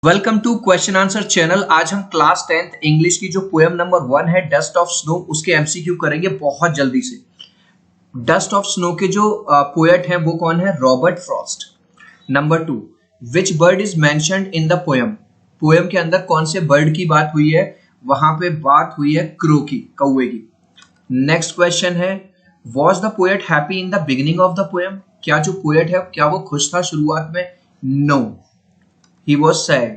Welcome to question answer channel. आज हम class 10th English की जो पोएम नंबर 1 है डस्ट ऑफ स्नो, उसके एमसीक्यू करेंगे बहुत जल्दी से। डस्ट ऑफ स्नो के जो पोएट हैं वो कौन है? Robert Frost. Number 2, which bird is mentioned in the poem? Poem के अंदर कौन से बर्ड की बात हुई है? वहां पे बात हुई है क्रो की, कौवे की। नेक्स्ट क्वेश्चन है, was the poet happy in the beginning of the poem? क्या जो पोएट है क्या वो खुश था शुरुआत में? No, he was sad.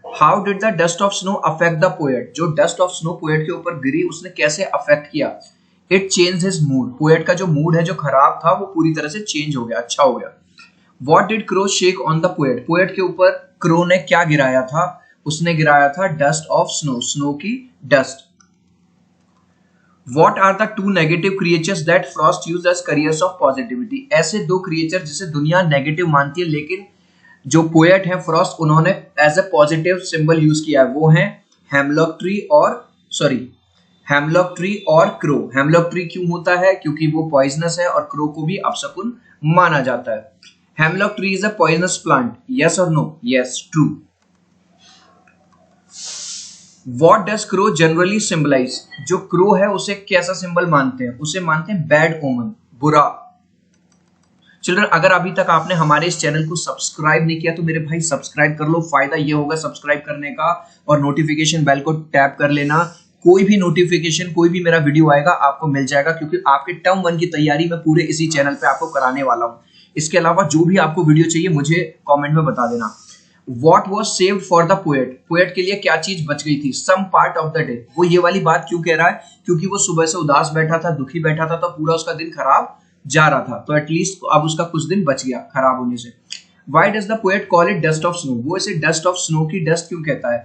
How did the dust of snow affect the poet? जो dust of snow poet के ऊपर गिरी उसने कैसे affect किया? It changed his mood. poet का जो mood है जो खराब था वो पूरी तरह से change हो गया, अच्छा हो गया। What did crow shake on the poet? poet के ऊपर crow ने क्या गिराया था? उसने गिराया था dust of snow, snow की dust. What are the two negative creatures that Frost used as carriers of positivity? ऐसे दो creature जिसे दुनिया negative मानती है लेकिन जो पोएट है फ्रॉस्ट उन्होंने as a positive symbol use किया है, वो है हेमलॉक ट्री और क्रो। हेमलॉक ट्री क्यों होता है? क्योंकि वो पॉइजनस है और क्रो को भी अपशकुन माना जाता है। Hemlock tree is a poisonous plant, yes और no? Yes, true. What does crow generally symbolise? जो क्रो है उसे कैसा सिंबल मानते हैं? उसे मानते हैं बैड ओमन, बुरा। चिल्ड्रन, अगर अभी तक आपने हमारे इस चैनल को सब्सक्राइब नहीं किया तो मेरे भाई सब्सक्राइब कर लो। फायदा ये होगा सब्सक्राइब करने का और नोटिफिकेशन बेल को टैप कर लेना। कोई भी नोटिफिकेशन, कोई भी मेरा वीडियो आएगा आपको मिल जाएगा, क्योंकि आपके टर्म 1 की तैयारी मैं पूरे इसी चैनल पे आपको कराने वाला हूँ। इसके अलावा जो भी आपको वीडियो चाहिए मुझे कॉमेंट में बता देना। What was saved for the poet? Poet के लिए क्या चीज बच गई थी? Some part of the day. वो ये वाली बात क्यों कह रहा है? क्योंकि वो सुबह से उदास बैठा था, दुखी बैठा था, तो पूरा उसका दिन खराब जा रहा था, तो एटलीस्ट अब उसका कुछ दिन बच गया खराब होने से। Why does the poet call it dust of snow? वो इसे डस्ट ऑफ स्नो की डस्ट क्यों कहता है?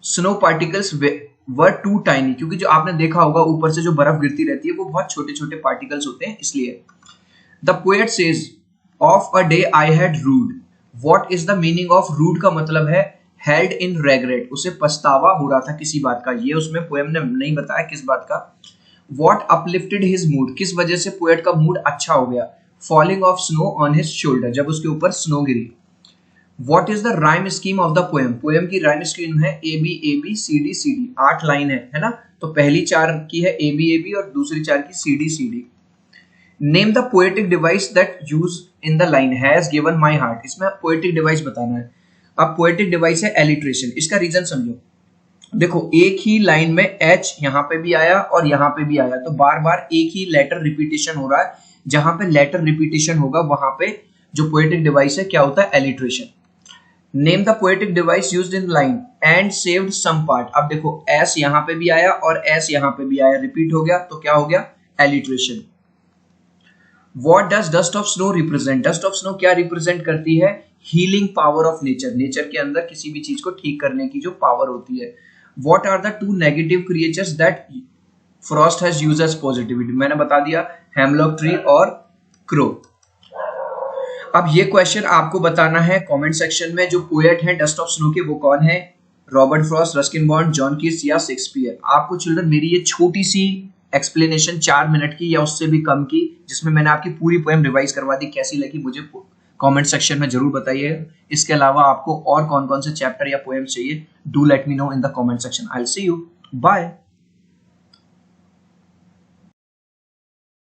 Snow particles were too tiny, क्योंकि जो आपने देखा होगा ऊपर से जो बर्फ गिरती रहती है वो बहुत छोटे छोटे पार्टिकल्स होते हैं, इसलिए। The poet says, of a day I had rued. What is the meaning of rude? का मतलब है held in regret, उसे पछतावा हो रहा था किसी बात का। ये उसमें पोएम ने नहीं बताया किस बात का। What uplifted his mood? किस वजह से पोएट का मूड अच्छा हो गया? Falling of snow on his shoulder, जब उसके ऊपर स्नो गिरी। What is the rhyme scheme of the poem? Poem की राइम स्कीम है A B C D C D. 8 line है ना? तो पहली 4 की है ए बी और दूसरी 4 की C D. Name the poetic device that used in the line has given my heart. इसमें poetic device बताना है। अब poetic device है alliteration। इसका रीजन समझो। देखो, एक ही लाइन में H यहाँ पे भी आया और यहाँ पे भी आया, तो बार बार एक ही लेटर रिपीटेशन हो रहा है। जहां पे लेटर रिपीटेशन होगा वहां पे जो पोएटिक डिवाइस है क्या होता है? Alliteration. Name the poetic device used in line and saved some part. अब देखो S यहाँ पे भी आया और S यहाँ पे भी आया, रिपीट हो गया, तो क्या हो गया? Alliteration. What does dust of snow represent? Dust of snow क्या रिप्रेजेंट करती है? Healing power of nature. Nature के अंदर किसी भी चीज को ठीक करने की जो पावर होती है। What are the two negative creatures that Frost has used as positivity? मैंने बता दिया, हेमलॉक ट्री और क्रो। अब ये क्वेश्चन आपको बताना है कमेंट सेक्शन में। जो पोएट है डस्ट ऑफ स्नो के वो कौन है? Robert Frost, Ruskin bond, John Keats या शेक्सपियर? आपको चिल्ड्रन मेरी ये छोटी सी एक्सप्लेनेशन 4 मिनट की या उससे भी कम की, जिसमें मैंने आपकी पूरी पोएम रिवाइज करवा दी, कैसी लगी मुझे कमेंट सेक्शन में जरूर बताइए। इसके अलावा आपको और कौन कौन से चैप्टर या पोएम्स चाहिए, do let me know in the comment section. I will see you, bye.